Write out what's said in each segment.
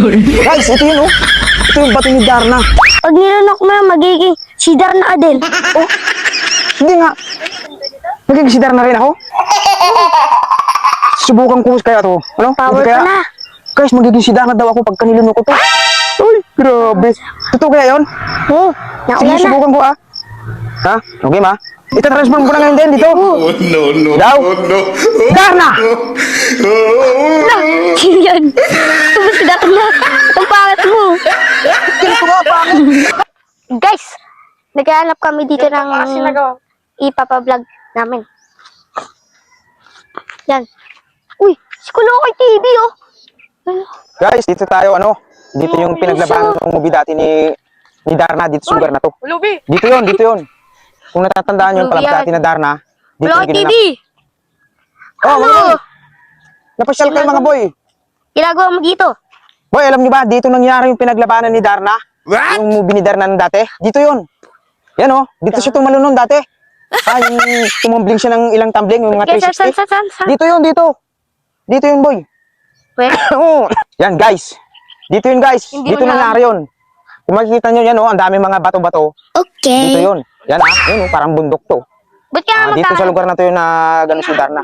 Guys, ito yun oh. Ito yung bato ni Darna. Pag nilunok mo yan, magiging si Darna ka din. Oh, hindi nga. Magiging si Darna rin ako. Subukan ko kaya to. Ano? Power Hindi kaya? ka na. Guys, magiging si Darna daw ako pagka nilunok ko to. Uy, grabe. Totoo kaya yun? Oo, Sige, naulan na. subukan ko ah. Ha? Okay ma? Ita-transform ko na ngayon din dito. Oh, no. Daw? No. Darna! Sino yan? Ito ba si Darna? Itong pangat mo. Ganito nga pa. Guys, naghahanap kami dito ng ipapablog namin. Yan. Uy, si Kulokoy TV oh. Guys, dito tayo ano? Dito yung pinaglabanan ng movie dati ni Darna dito sa lugar na to. Dito yun. Kung natatandaan yun, Lubi palabas dati na Darna. Dito Kulokoy yung TV! ginanap. Oh, Ano? napasyal kayo mga boy. Ginagawa mo dito? Boy, alam niyo ba, dito nangyari yung pinaglabanan ni Darna? What? Yung movie ni Darna ng dati. Dito yun. Yan oh, dito siya tumalon nun dati. Yung tumambling siya ng ilang tumbling, yung mga 360. San? Dito yun, dito. Dito yun, boy. Pwede? Oo. Yan, guys. Dito yun, guys. Hindi Dito mo na- nangyari yun. Kung makikita nyo yan, oh, ang dami mga bato-bato. Okay. Dito yun. Yan, yun, oh, parang bundok to. Ba't ka Dito sa lugar na to yun na gano'n si Darna.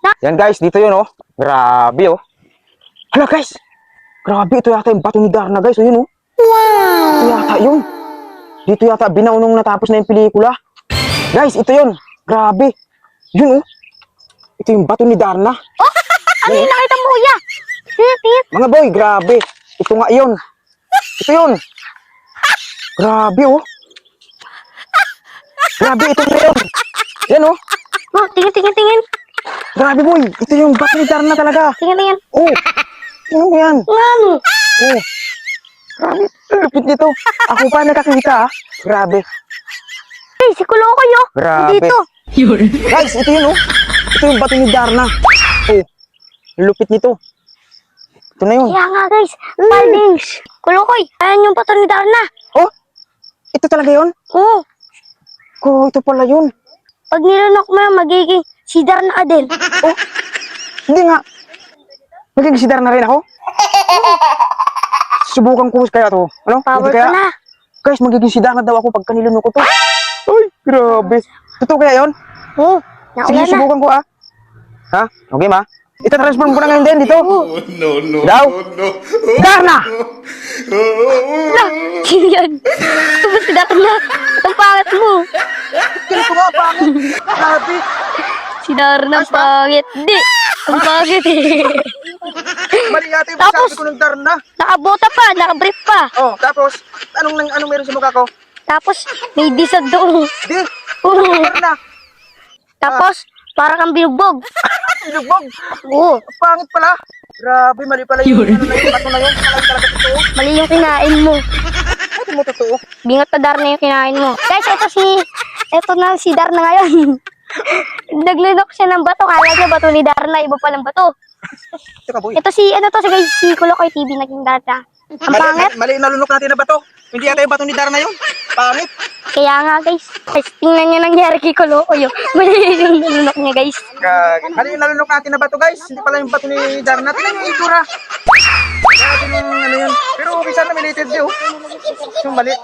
Na- Yan, guys. Dito yun, oh. Grabe, oh. Hala, guys. Grabe, ito yata yung bato ni Darna, guys. O, yun, oh. Wow. Ito yata yun. Dito yata, binaunong natapos na yung pelikula. Guys, ito yun. Grabe. Yun, oh. Ito yung bato ni Darna. Ano yung nakita mo, kuya? Tingnan. Mga boy, grabe. Ito nga yun. Ito yun. Grabe, oh. Grabe, ito na yun. Yan, oh. Oh, tingin. Grabe, boy. Ito yung bato ni Darna talaga. Tingin. Oh. Ano mo yan? Ano? Oh. Grabe, lupit nito. Ako pa nakakita, ah. Grabe. Hey, si Kulokoy oh. Grabe. Dito. Guys, ito yun, oh. Ito yung bato ni Darna. Oh. Lupit nito. Ito na yun. Kaya nga guys, Paldings. Kulokoy, ayan yung pato ni Darna. Oh. Ito talaga yun? Oo. Oh, ito pala yun. Pag nilunok mo yan, magiging si Darna ka din. Oh. Hindi nga. Magiging si Darna rin ako? Subukan ko kaya to. Ano? Power Hindi kaya? ka na. Guys, magiging si Darna daw ako pagka nilunok ko to. Ay, grabe. Totoo kaya yun? Oo. Sige, Naulan na. subukan ko ah. Ha? Okay ma? Ita-transform ko na ngayon din dito. Oh, no. Daw? Darna! Ala, sino yan? Ito ba si Darna? Itong pangat mo. Ganito nga, pangit. Grabe. Si Darna pangit. Hindi. Ang pangit eh. Mali yata yung Tapos- sabi ko ng Darna. Nakabota pa, nakabrief pa. Oh, tapos, anong meron sa mukha ko? Tapos, may disad doon. Di, Oo. Darna. Tapos, para kang binugbog. Inugbog. Oo. Pangit pala. Grabe, mali pala yung ano na yun. Bato na yun. Mali talaga totoo. Mali yung kinain mo. Ito mo totoo. Bingot na Darna yung kinain mo. Guys, ito na si Darna ngayon. Naglunok siya ng bato. Kala niya bato ni Darna, iba palang bato. Teka boy. Ito si guys, si Kulokoy TV naging Darna. Ang pangit. Mali nalunok natin na bato. Hindi yata yung bato ni Darna yun. Pangit. Kaya nga guys, tingnan niyo nangyari kay Kulokoy. Oh. Mali yung nalunok niya guys. Mali yung nalunok natin na bato guys. Hindi pala yung bato ni Darna. Tingnan yung itsura. Grabe yung ano yun. Pero okay sana, may lated view. Yung mali.